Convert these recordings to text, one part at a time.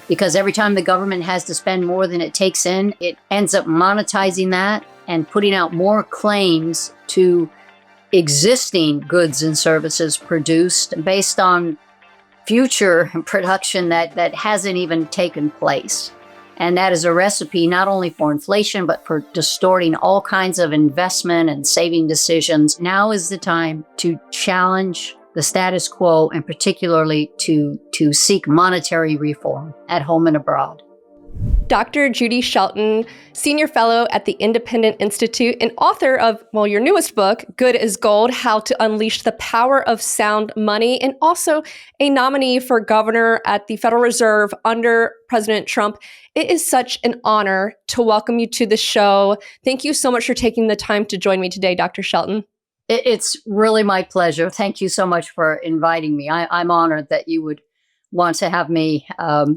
because every time the government has to spend more than it takes in, it ends up monetizing that and putting out more claims to existing goods and services produced based on future production that hasn't even taken place. And that is a recipe not only for inflation, but for distorting all kinds of investment and saving decisions. Now is the time to challenge the status quo, and particularly to seek monetary reform at home and abroad. Dr. Judy Shelton, Senior Fellow at the Independent Institute and author of, your newest book, Good as Gold, How to Unleash the Power of Sound Money, and also a nominee for governor at the Federal Reserve under President Trump. It is such an honor to welcome you to the show. Thank you so much for taking the time to join me today, Dr. Shelton. It's really my pleasure. Thank you so much for inviting me. I'm honored that you would want to have me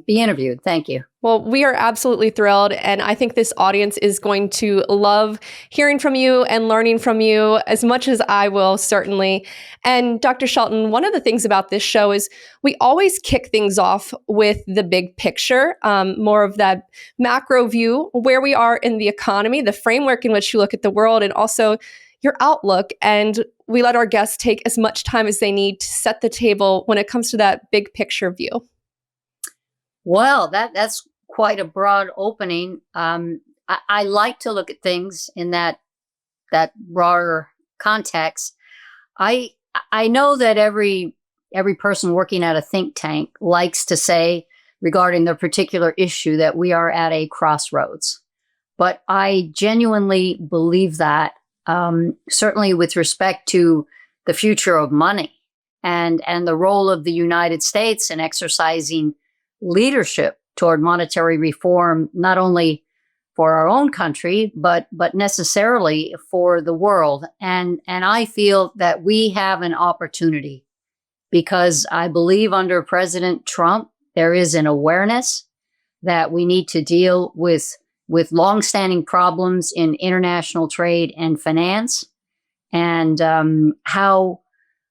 be interviewed. Thank you. Well, we are absolutely thrilled. And I think this audience is going to love hearing from you and learning from you as much as I will, certainly. And Dr. Shelton, one of the things about this show is we always kick things off with the big picture, more of that macro view, where we are in the economy, the framework in which you look at the world, and also your outlook. And we let our guests take as much time as they need to set the table when it comes to that big picture view. Well, that's quite a broad opening. I like to look at things in that broader context. I know that every person working at a think tank likes to say regarding the particular issue that we are at a crossroads. But I genuinely believe that. Certainly with respect to the future of money and the role of the United States in exercising leadership toward monetary reform, not only for our own country, but necessarily for the world. And I feel that we have an opportunity because I believe under President Trump, there is an awareness that we need to deal with longstanding problems in international trade and finance, and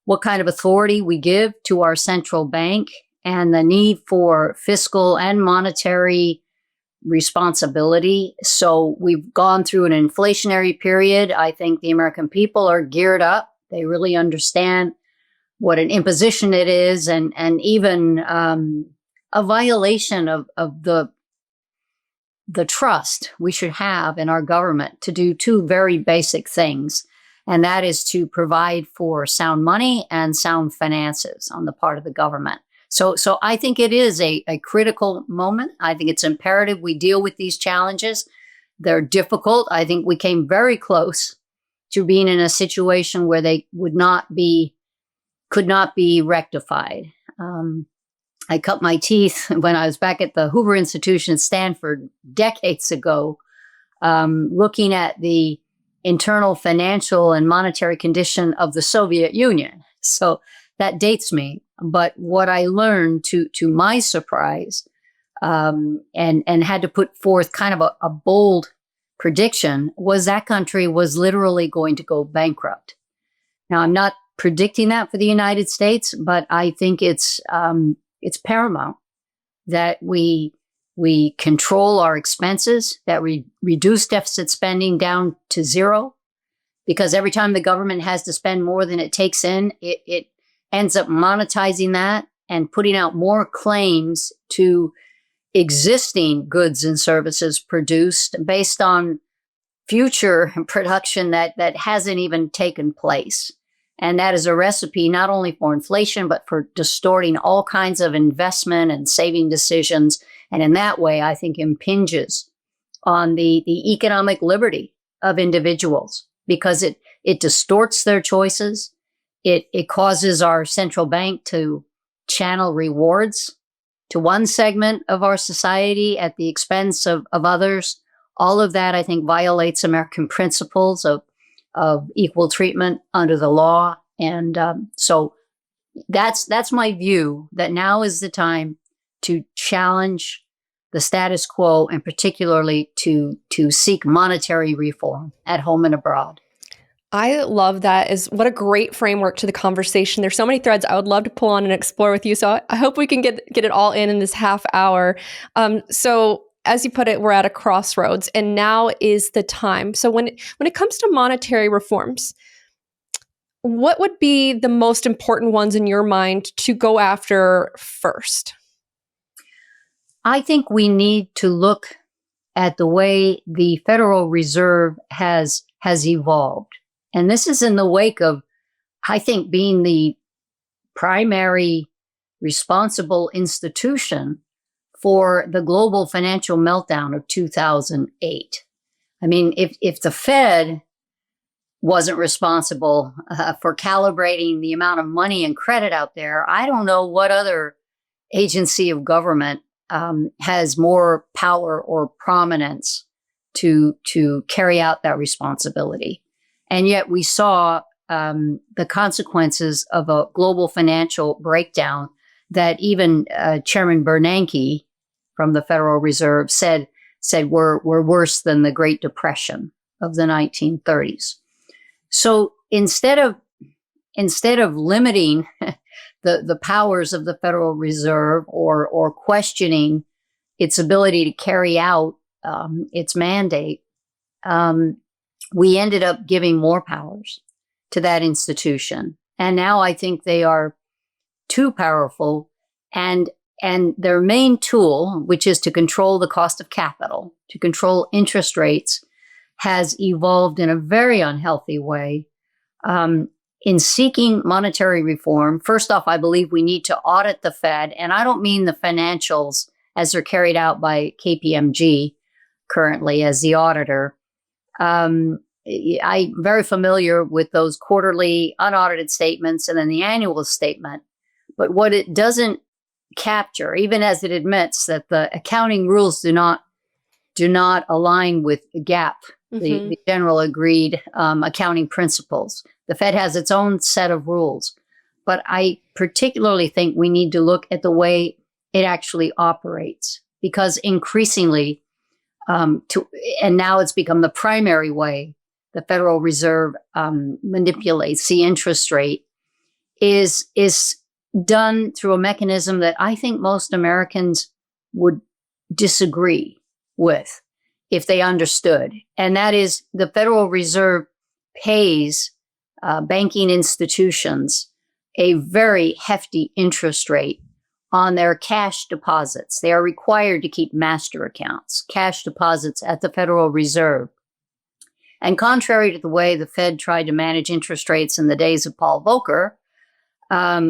what kind of authority we give to our central bank, and the need for fiscal and monetary responsibility. So we've gone through an inflationary period. I think the American people are geared up. They really understand what an imposition it is, and even a violation of the trust we should have in our government to do two very basic things, and that is to provide for sound money and sound finances on the part of the government. So I think it is a critical moment. I think it's imperative we deal with these challenges. They're difficult. I think we came very close to being in a situation where they could not be rectified. I cut my teeth when I was back at the Hoover Institution at Stanford decades ago, looking at the internal financial and monetary condition of the Soviet Union. So that dates me. But what I learned, to my surprise, and had to put forth kind of a bold prediction, was that country was literally going to go bankrupt. Now, I'm not predicting that for the United States, but I think it's paramount that we control our expenses, that we reduce deficit spending down to zero, because every time the government has to spend more than it takes in, it ends up monetizing that and putting out more claims to existing goods and services produced based on future production that hasn't even taken place. And that is a recipe not only for inflation, but for distorting all kinds of investment and saving decisions. And in that way, I think impinges on the economic liberty of individuals, because it distorts their choices. It causes our central bank to channel rewards to one segment of our society at the expense of others. All of that, I think, violates American principles of equal treatment under the law. And so that's my view, that now is the time to challenge the status quo, and particularly to seek monetary reform at home and abroad. I love that. Is what a great framework to the conversation. There's so many threads I would love to pull on and explore with you. So I hope we can get it all in this half hour. So as you put it, we're at a crossroads, and now is the time. So when it comes to monetary reforms, what would be the most important ones in your mind to go after first? I think we need to look at the way the Federal Reserve has evolved. And this is in the wake of, I think, being the primary responsible institution for the global financial meltdown of 2008. I mean, if the Fed wasn't responsible for calibrating the amount of money and credit out there, I don't know what other agency of government has more power or prominence to carry out that responsibility. And yet we saw the consequences of a global financial breakdown that even Chairman Bernanke from the Federal Reserve said were worse than the Great Depression of the 1930s. So instead of limiting the powers of the Federal Reserve or questioning its ability to carry out its mandate, we ended up giving more powers to that institution. And now I think they are too powerful, and their main tool, which is to control the cost of capital, to control interest rates, has evolved in a very unhealthy way. In seeking monetary reform, first off, I believe we need to audit the Fed, and I don't mean the financials as they're carried out by KPMG currently as the auditor. I'm very familiar with those quarterly unaudited statements and then the annual statement. But what it doesn't capture, even as it admits that the accounting rules do not align with GAAP, the general agreed accounting principles. The Fed has its own set of rules. But I particularly think we need to look at the way it actually operates, because increasingly, and now it's become the primary way the Federal Reserve manipulates the interest rate, is done through a mechanism that I think most Americans would disagree with if they understood. And that is, the Federal Reserve pays banking institutions a very hefty interest rate on their cash deposits. They are required to keep master accounts, cash deposits at the Federal Reserve. And contrary to the way the Fed tried to manage interest rates in the days of Paul Volcker,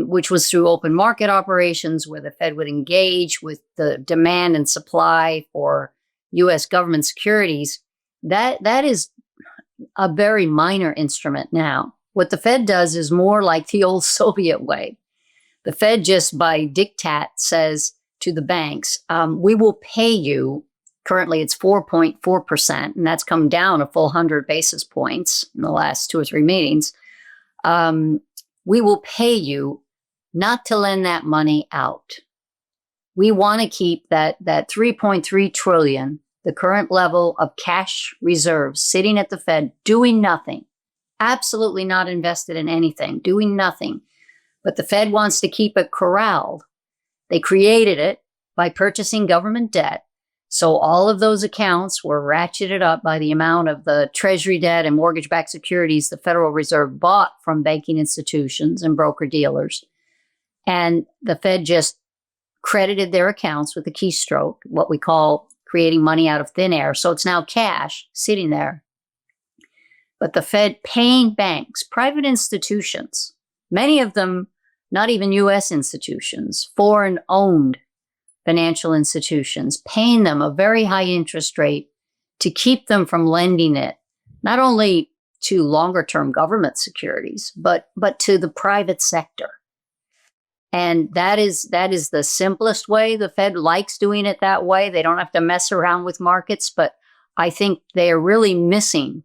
which was through open market operations where the Fed would engage with the demand and supply for U.S. government securities, that is a very minor instrument now. What the Fed does is more like the old Soviet way. The Fed just by diktat says to the banks, we will pay you. Currently, it's 4.4%, and that's come down a full 100 basis points in the last 2 or 3 meetings. We will pay you not to lend that money out. We want to keep that 3.3 trillion, the current level of cash reserves sitting at the Fed, doing nothing, absolutely not invested in anything, doing nothing. But the Fed wants to keep it corralled. They created it by purchasing government debt. So all of those accounts were ratcheted up by the amount of the Treasury debt and mortgage-backed securities the Federal Reserve bought from banking institutions and broker-dealers. And the Fed just credited their accounts with a keystroke, what we call creating money out of thin air. So it's now cash sitting there. But the Fed paying banks, private institutions, many of them not even U.S. institutions, foreign-owned financial institutions, paying them a very high interest rate to keep them from lending it, not only to longer-term government securities, but to the private sector. And that is the simplest way. The Fed likes doing it that way. They don't have to mess around with markets, but I think they are really missing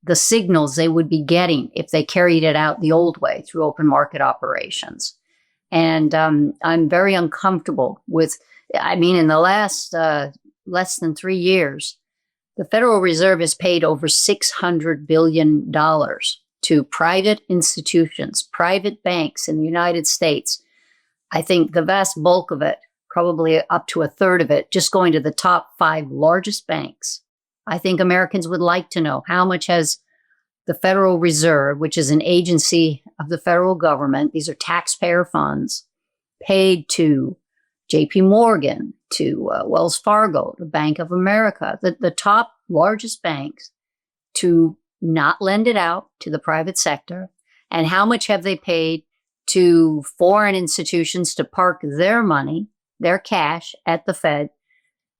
the signals they would be getting if they carried it out the old way through open market operations. And I'm very uncomfortable with, in the last less than 3 years, the Federal Reserve has paid over $600 billion to private institutions, private banks in the United States. I think the vast bulk of it, probably up to a third of it, just going to the top 5 largest banks. I think Americans would like to know how much has the Federal Reserve, which is an agency of the federal government, these are taxpayer funds, paid to JP Morgan, to Wells Fargo, the Bank of America, the top largest banks, to not lend it out to the private sector, and how much have they paid to foreign institutions to park their money, their cash at the Fed,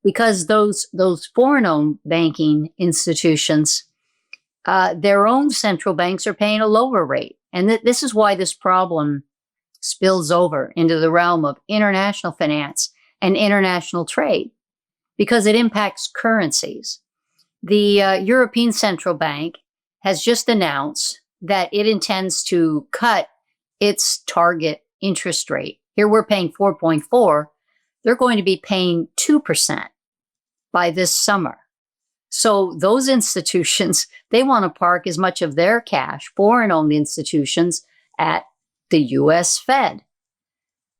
because those foreign-owned banking institutions, their own central banks are paying a lower rate. And this is why this problem spills over into the realm of international finance and international trade, because it impacts currencies. The European Central Bank has just announced that it intends to cut its target interest rate. Here we're paying 4.4. They're going to be paying 2% by this summer. So those institutions, they want to park as much of their cash, foreign-owned institutions, at the U.S. Fed.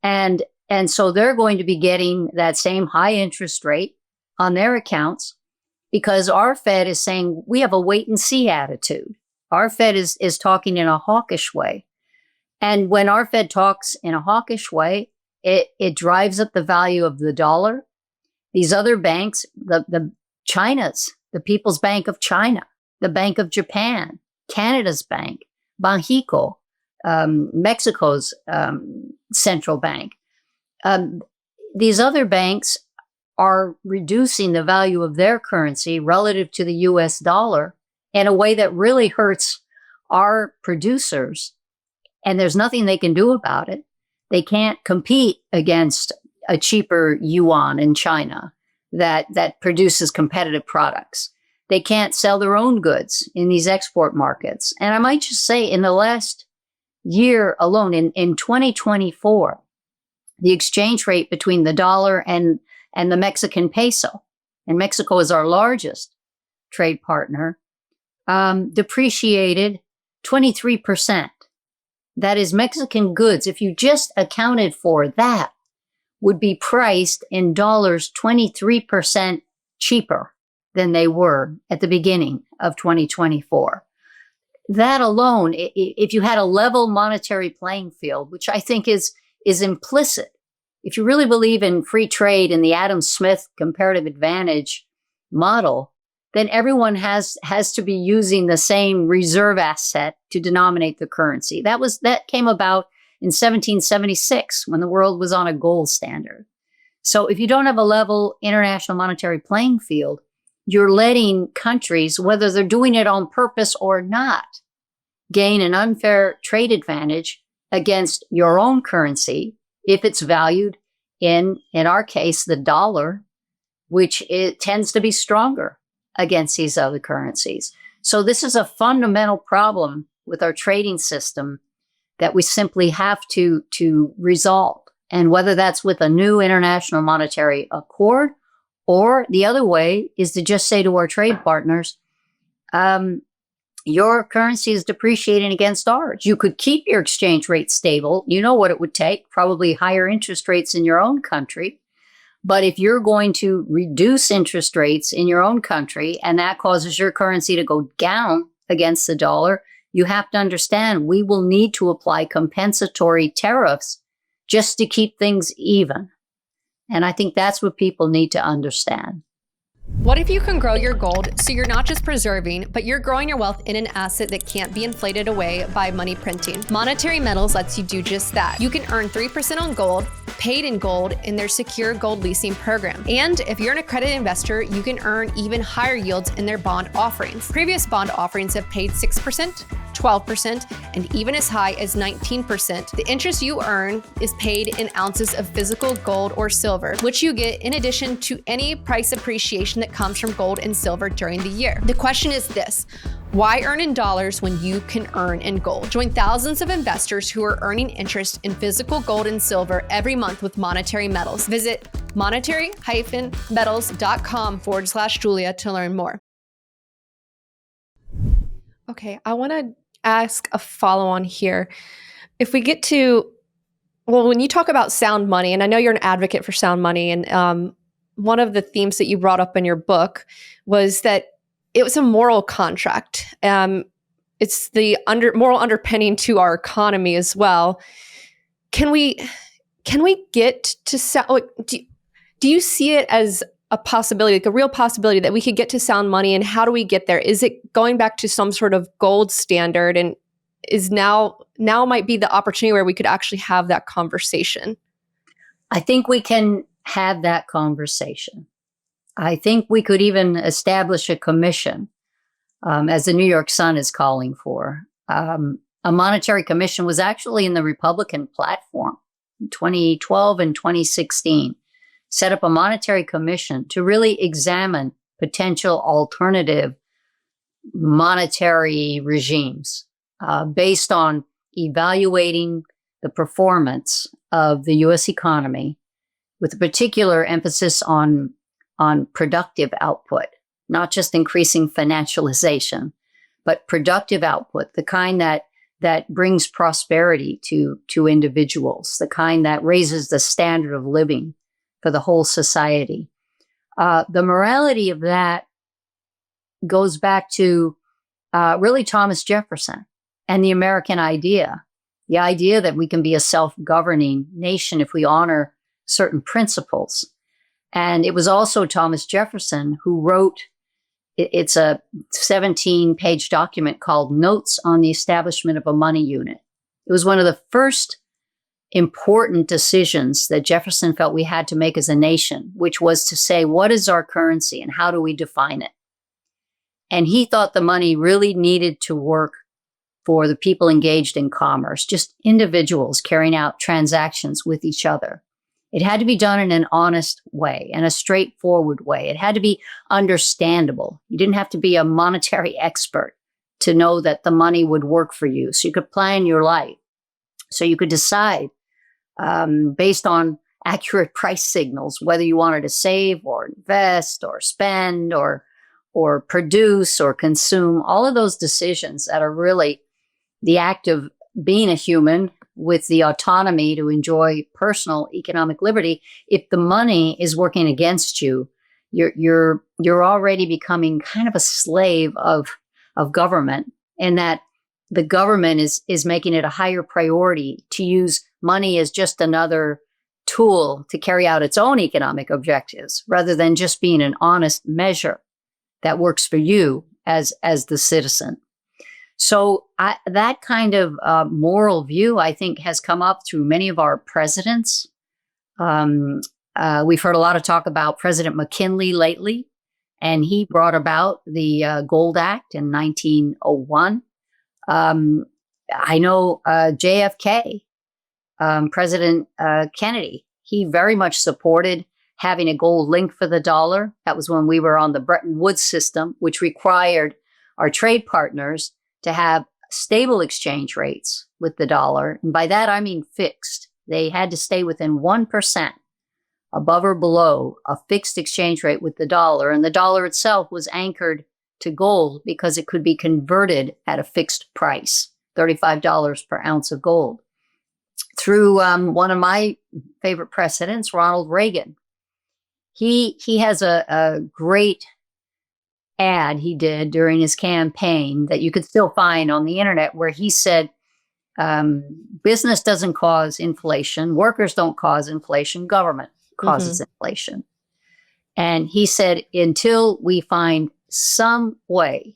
And so they're going to be getting that same high interest rate on their accounts, because our Fed is saying we have a wait-and-see attitude. Our Fed is talking in a hawkish way. And when our Fed talks in a hawkish way, it drives up the value of the dollar. These other banks, China's, the People's Bank of China, the Bank of Japan, Canada's bank, Banxico, Mexico's central bank. These other banks are reducing the value of their currency relative to the US dollar in a way that really hurts our producers. And there's nothing they can do about it. They can't compete against a cheaper yuan in China that produces competitive products. They can't sell their own goods in these export markets. And I might just say, in the last year alone, in 2024, the exchange rate between the dollar and the Mexican peso, and Mexico is our largest trade partner, depreciated 23%. That is, Mexican goods, if you just accounted for that, would be priced in dollars 23% cheaper than they were at the beginning of 2024. That alone, if you had a level monetary playing field, which I think is implicit, if you really believe in free trade and the Adam Smith comparative advantage model, then everyone has to be using the same reserve asset to denominate the currency. That came about in 1776 when the world was on a gold standard. So if you don't have a level international monetary playing field, you're letting countries, whether they're doing it on purpose or not, gain an unfair trade advantage against your own currency if it's valued in our case, the dollar, which it tends to be stronger against these other currencies. So this is a fundamental problem with our trading system that we simply have to resolve. And whether that's with a new international monetary accord, or the other way is to just say to our trade partners, your currency is depreciating against ours. You could keep your exchange rate stable. You know what it would take, probably higher interest rates in your own country. But if you're going to reduce interest rates in your own country and that causes your currency to go down against the dollar, you have to understand we will need to apply compensatory tariffs just to keep things even. And I think that's what people need to understand. What if you can grow your gold so you're not just preserving, but you're growing your wealth in an asset that can't be inflated away by money printing? Monetary Metals lets you do just that. You can earn 3% on gold, paid in gold, in their secure gold leasing program. And if you're an accredited investor, you can earn even higher yields in their bond offerings. Previous bond offerings have paid 6%, 12%, and even as high as 19%. The interest you earn is paid in ounces of physical gold or silver, which you get in addition to any price appreciation that comes from gold and silver during the year. The question is this: why earn in dollars when you can earn in gold? Join thousands of investors who are earning interest in physical gold and silver every month with Monetary Metals. Visit monetary-metals.com/Julia to learn more. Okay, I want to ask a follow-on here. If we get to, well, when you talk about sound money, and I know you're an advocate for sound money, and one of the themes that you brought up in your book was that it was a moral contract. It's the moral underpinning to our economy as well. Can we get to sound? Like, do you see it as a possibility, like a real possibility, that we could get to sound money? And how do we get there? Is it going back to some sort of gold standard? And is now might be the opportunity where we could actually have that conversation? I think we can have that conversation. I think we could even establish a commission, as the New York Sun is calling for. A monetary commission was actually in the Republican platform in 2012 and 2016. Set up a monetary commission to really examine potential alternative monetary regimes based on evaluating the performance of the U.S. economy, with a particular emphasis on productive output, not just increasing financialization, but productive output, the kind that brings prosperity to individuals, the kind that raises the standard of living for the whole society. The morality of that goes back to really Thomas Jefferson and the American idea, the idea that we can be a self-governing nation if we honor certain principles. And it was also Thomas Jefferson who wrote, it's a 17-page document called Notes on the Establishment of a Money Unit. It was one of the first important decisions that Jefferson felt we had to make as a nation, which was to say, what is our currency and how do we define it? And he thought the money really needed to work for the people engaged in commerce, just individuals carrying out transactions with each other. It had to be done in an honest way and a straightforward way. It had to be understandable. You didn't have to be a monetary expert to know that the money would work for you. So you could plan your life. So you could decide based on accurate price signals whether you wanted to save or invest or spend or produce or consume. All of those decisions that are really the act of being a human with the autonomy to enjoy personal economic liberty. If the money is working against you, you're already becoming kind of a slave of government, and that the government is making it a higher priority to use money as just another tool to carry out its own economic objectives, rather than just being an honest measure that works for you as the citizen. So that kind of moral view, I think, has come up through many of our presidents. We've heard a lot of talk about President McKinley lately, and he brought about the Gold Act in 1901. I know JFK, President Kennedy, he very much supported having a gold link for the dollar. That was when we were on the Bretton Woods system, which required our trade partners to have stable exchange rates with the dollar. And by that, I mean fixed. They had to stay within 1% above or below a fixed exchange rate with the dollar. And the dollar itself was anchored to gold because it could be converted at a fixed price, $35 per ounce of gold. Through one of my favorite presidents, Ronald Reagan, he has a great ad he did during his campaign that you could still find on the internet, where he said, business doesn't cause inflation, workers don't cause inflation, government causes inflation. And he said, until we find some way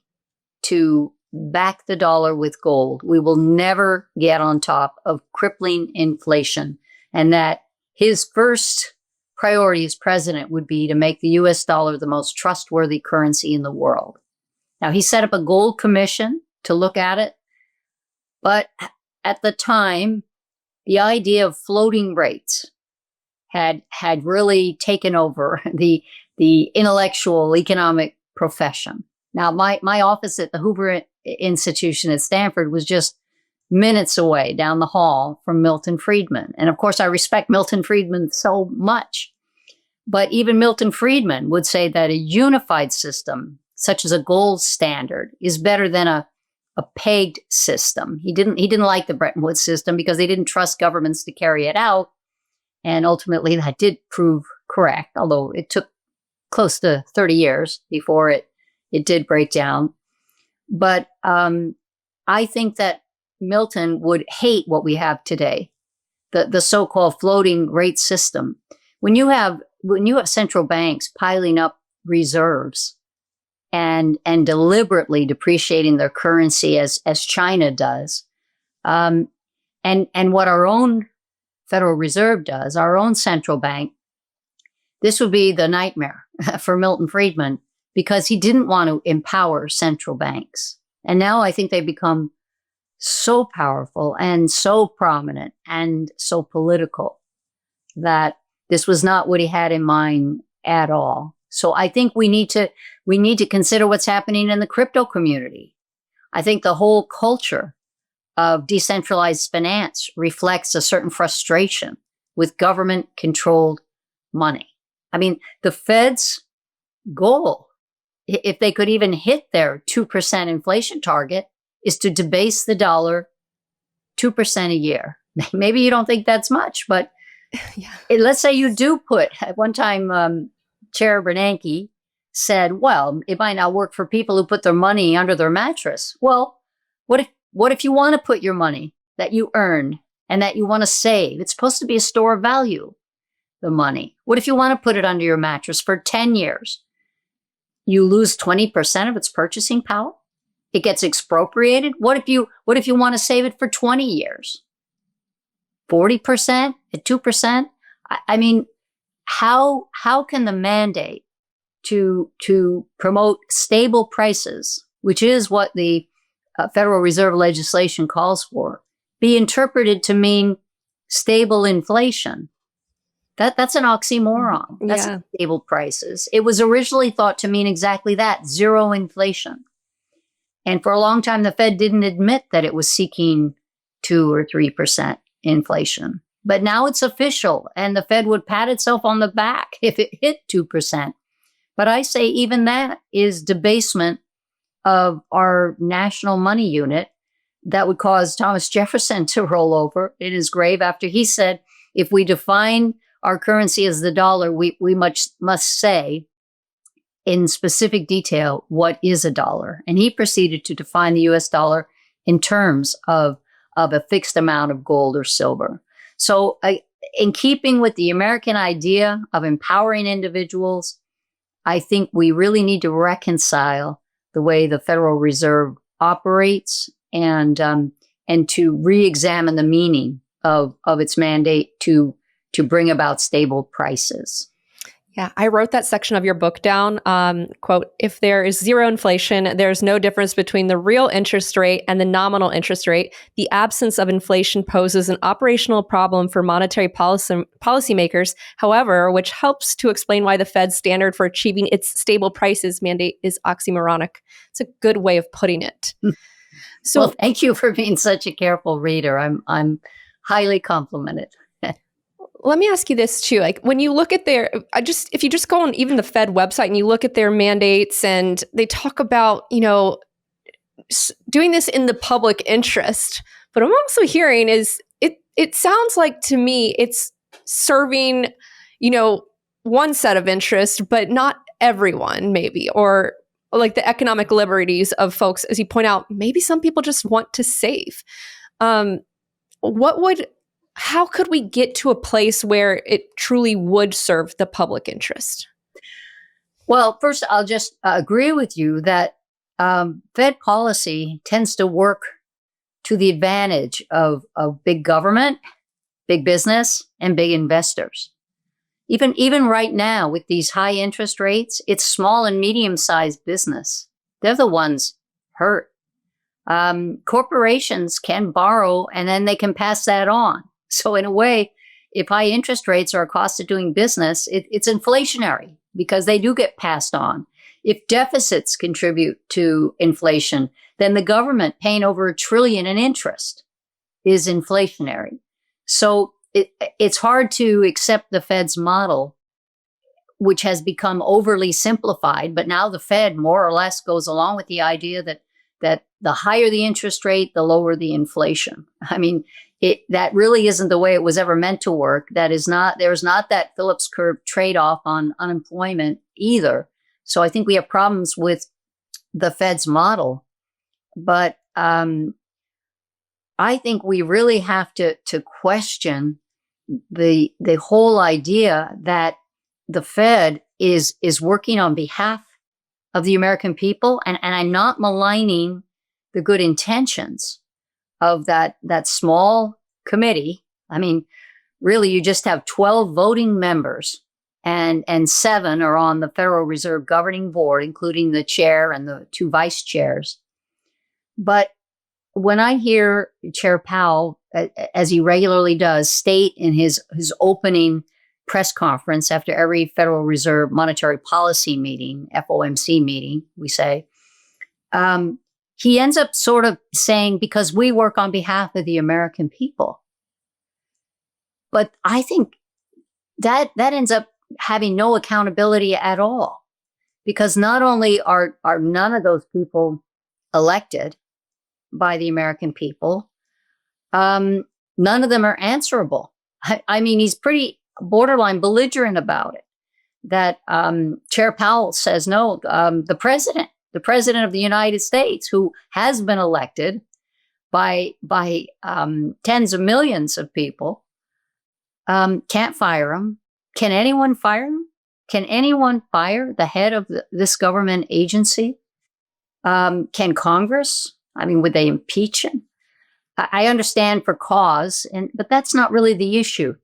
to back the dollar with gold, we will never get on top of crippling inflation. And that his first priority as president would be to make the US dollar the most trustworthy currency in the world. Now, he set up a gold commission to look at it. But at the time, the idea of floating rates had really taken over the intellectual economic profession. Now, my office at the Hoover Institution at Stanford was just minutes away down the hall from Milton Friedman. And of course, I respect Milton Friedman so much. But even Milton Friedman would say that a unified system, such as a gold standard, is better than a a pegged system. He didn't like the Bretton Woods system because they didn't trust governments to carry it out. And ultimately that did prove correct, although it took close to 30 years before it did break down. But I think that Milton would hate what we have today, the so-called floating rate system. When you have central banks piling up reserves and deliberately depreciating their currency as China does, and what our own Federal Reserve does, our own central bank, this would be the nightmare for Milton Friedman, because he didn't want to empower central banks. And now I think they've become so powerful and so prominent and so political that this was not what he had in mind at all. So I think we need to consider what's happening in the crypto community. I think the whole culture of decentralized finance reflects a certain frustration with government-controlled money. I mean, the Fed's goal, if they could even hit their 2% inflation target, is to debase the dollar 2% a year. Maybe you don't think that's much, but yeah. Let's say you do put, at one time, Chair Bernanke said, well, it might not work for people who put their money under their mattress. Well, what if you want to put your money that you earn and that you want to save? It's supposed to be a store of value, the money. What if you want to put it under your mattress for 10 years? You lose 20% of its purchasing power? It gets expropriated? What if you want to save it for 20 years? 40% at 2%? I mean, how can the mandate to promote stable prices, which is what the Federal Reserve legislation calls for, be interpreted to mean stable inflation? That's an oxymoron. That's not stable prices. It was originally thought to mean exactly that, zero inflation. And for a long time, the Fed didn't admit that it was seeking 2 or 3% inflation. But now it's official, and the Fed would pat itself on the back if it hit 2%. But I say even that is debasement of our national money unit that would cause Thomas Jefferson to roll over in his grave after he said, if we define our currency as the dollar, we must say in specific detail what is a dollar. And he proceeded to define the US dollar in terms of a fixed amount of gold or silver. So in keeping with the American idea of empowering individuals, I think we really need to reconcile the way the Federal Reserve operates and to re-examine the meaning of its mandate to bring about stable prices. Yeah, I wrote that section of your book down. Quote, if there is zero inflation, there's no difference between the real interest rate and the nominal interest rate. The absence of inflation poses an operational problem for monetary policymakers, however, which helps to explain why the Fed's standard for achieving its stable prices mandate is oxymoronic. It's a good way of putting it. So, well, thank you for being such a careful reader. I'm highly complimented. Let me ask you this too. Like when you look at if you just go on even the Fed website and you look at their mandates and they talk about, doing this in the public interest, but I'm also hearing is it sounds like to me it's serving, one set of interest, but not everyone maybe, or like the economic liberties of folks, as you point out, maybe some people just want to save. How could we get to a place where it truly would serve the public interest? Well, first, I'll just agree with you that Fed policy tends to work to the advantage of big government, big business, and big investors. Even right now, with these high interest rates, it's small and medium-sized business. They're the ones hurt. Corporations can borrow, and then they can pass that on. So in a way, if high interest rates are a cost of doing business, it's inflationary because they do get passed on. If deficits contribute to inflation, then the government paying over $1 trillion in interest is inflationary. So it's hard to accept the Fed's model, which has become overly simplified. But now the Fed more or less goes along with the idea that that the higher the interest rate, the lower the inflation. I mean, that really isn't the way it was ever meant to work. There's not that Phillips curve trade-off on unemployment either. So I think we have problems with the Fed's model. But I think we really have to question the whole idea that the Fed is working on behalf of the American people, and I'm not maligning the good intentions of that small committee. I mean, really, you just have 12 voting members, and 7 are on the Federal Reserve Governing Board, including the chair and the 2 vice chairs. But when I hear Chair Powell, as he regularly does, state in his opening press conference after every Federal Reserve Monetary Policy meeting, FOMC meeting, we say, he ends up sort of saying, because we work on behalf of the American people. But I think that ends up having no accountability at all, because not only are none of those people elected by the American people, none of them are answerable. I mean, he's pretty borderline belligerent about it. That Chair Powell says, no, the president of the United States, who has been elected by tens of millions of people, can't fire him. Can anyone fire him? Can anyone fire the head of this government agency? Can Congress? I mean, would they impeach him? I understand for cause, but that's not really the issue.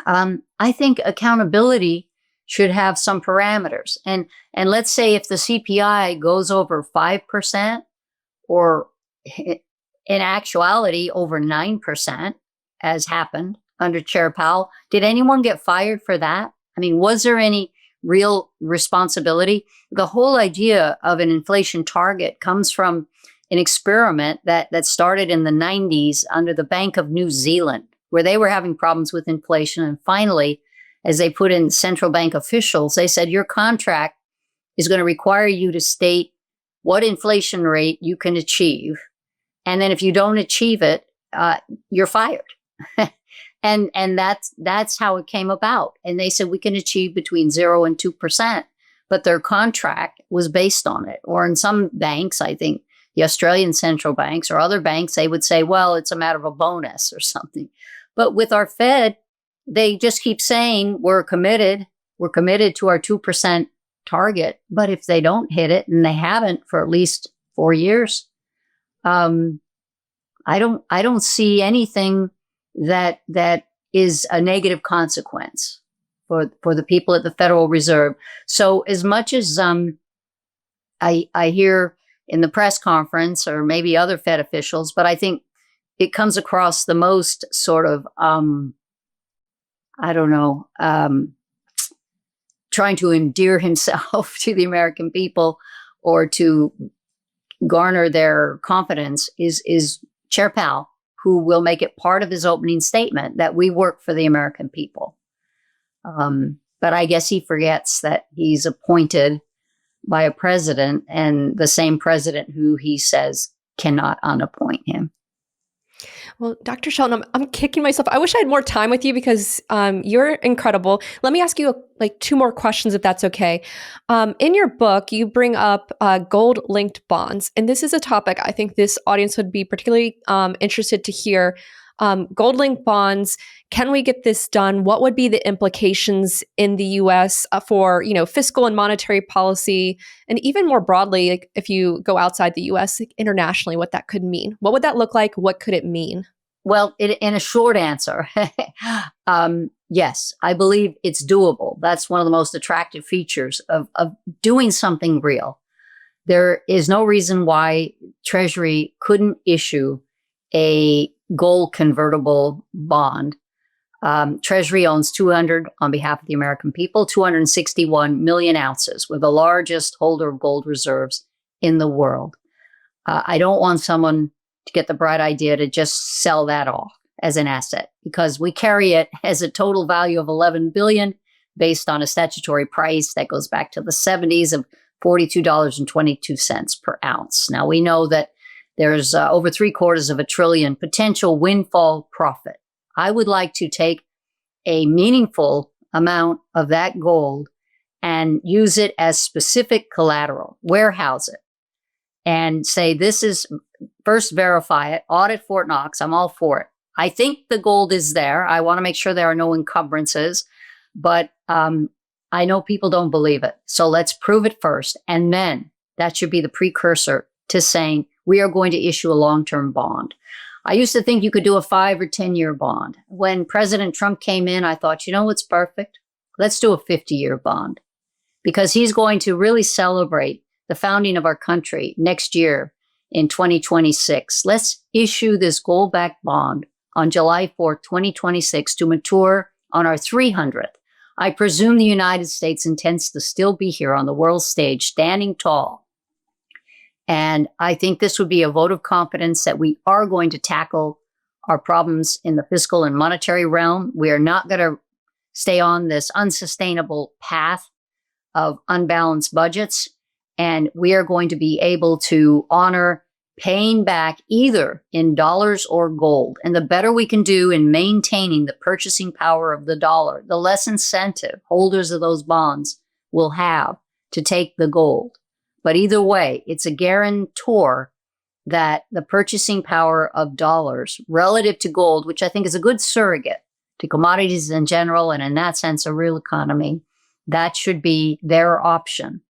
I think accountability should have some parameters. And let's say if the CPI goes over 5%, or in actuality over 9%, as happened under Chair Powell, did anyone get fired for that? I mean, was there any real responsibility? The whole idea of an inflation target comes from an experiment that started in the 90s under the Bank of New Zealand, where they were having problems with inflation. And finally, as they put in central bank officials, they said, your contract is going to require you to state what inflation rate you can achieve. And then if you don't achieve it, you're fired. and that's how it came about. And they said, we can achieve between 0 and 2%, but their contract was based on it. Or in some banks, I think the Australian central banks or other banks, they would say, well, it's a matter of a bonus or something. But with our Fed, they just keep saying, we're committed to our 2% target. But if they don't hit it, and they haven't for at least 4 years, I don't see anything that is a negative consequence for the people at the Federal Reserve. So as much as I hear in the press conference, or maybe other Fed officials, but I think it comes across the most sort of, trying to endear himself to the American people or to garner their confidence is Chair Powell, who will make it part of his opening statement that we work for the American people. But I guess he forgets that he's appointed by a president, and the same president who he says cannot unappoint him. Well, Dr. Shelton, I'm kicking myself. I wish I had more time with you because you're incredible. Let me ask you 2 more questions, if that's okay. In your book, you bring up gold-linked bonds, and this is a topic I think this audience would be particularly interested to hear. Gold-linked bonds, can we get this done? What would be the implications in the U.S. For fiscal and monetary policy, and even more broadly, if you go outside the U.S., internationally, what that could mean? What would that look like? What could it mean? Well, in a short answer, yes, I believe it's doable. That's one of the most attractive features of doing something real. There is no reason why Treasury couldn't issue a gold convertible bond. Treasury owns 200 on behalf of the American people, 261 million ounces. We're the largest holder of gold reserves in the world. I don't want someone to get the bright idea to just sell that off as an asset, because we carry it as a total value of $11 billion based on a statutory price that goes back to the 70s of $42.22 per ounce. Now, we know that there's over $750 billion potential windfall profit. I would like to take a meaningful amount of that gold and use it as specific collateral, warehouse it, and say, this is, first verify it, audit Fort Knox. I'm all for it. I think the gold is there. I want to make sure there are no encumbrances, but I know people don't believe it. So let's prove it first. And then that should be the precursor to saying we are going to issue a long-term bond. I used to think you could do a 5 or 10-year bond. When President Trump came in, I thought, you know what's perfect? Let's do a 50-year bond, because he's going to really celebrate the founding of our country next year in 2026. Let's issue this gold-backed bond on July 4th, 2026 to mature on our 300th. I presume the United States intends to still be here on the world stage, standing tall. And I think this would be a vote of confidence that we are going to tackle our problems in the fiscal and monetary realm. We are not going to stay on this unsustainable path of unbalanced budgets. And we are going to be able to honor paying back either in dollars or gold. And the better we can do in maintaining the purchasing power of the dollar, the less incentive holders of those bonds will have to take the gold. But either way, it's a guarantor that the purchasing power of dollars relative to gold, which I think is a good surrogate to commodities in general, and in that sense, a real economy, that should be their option.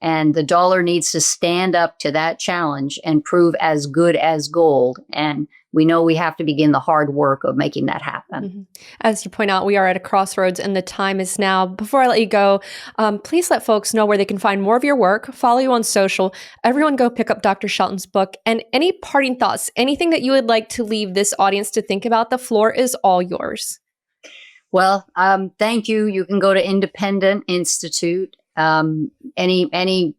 And the dollar needs to stand up to that challenge and prove as good as gold. And we know we have to begin the hard work of making that happen. Mm-hmm. As you point out, we are at a crossroads and the time is now. Before I let you go, please let folks know where they can find more of your work, follow you on social. Everyone go pick up Dr. Shelton's book. And any parting thoughts, anything that you would like to leave this audience to think about, the floor is all yours. Well, thank you. You can go to Independent Institute. Any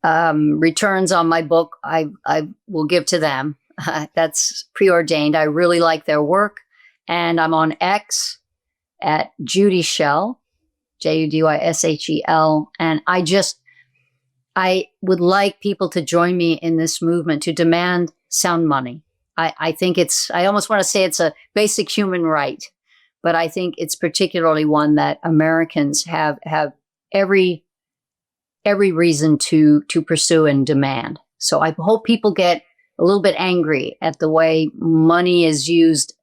returns on my book, I will give to them. That's preordained. I really like their work. And I'm on X at Judy Shell, JUDYSHEL. And I would like people to join me in this movement to demand sound money. I think I almost want to say it's a basic human right, but I think it's particularly one that Americans have every reason to pursue and demand. So I hope people get a little bit angry at the way money is used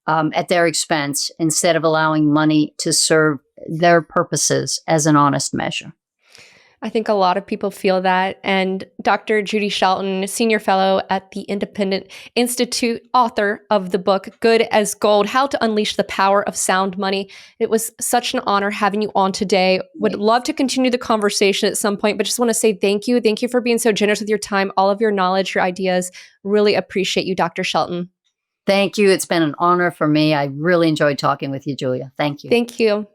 at their expense instead of allowing money to serve their purposes as an honest measure. I think a lot of people feel that. And Dr. Judy Shelton, Senior Fellow at the Independent Institute, author of the book, Good as Gold, How to Unleash the Power of Sound Money. It was such an honor having you on today. Would love to continue the conversation at some point, but just want to say thank you. Thank you for being so generous with your time, all of your knowledge, your ideas. Really appreciate you, Dr. Shelton. Thank you. It's been an honor for me. I really enjoyed talking with you, Julia. Thank you. Thank you.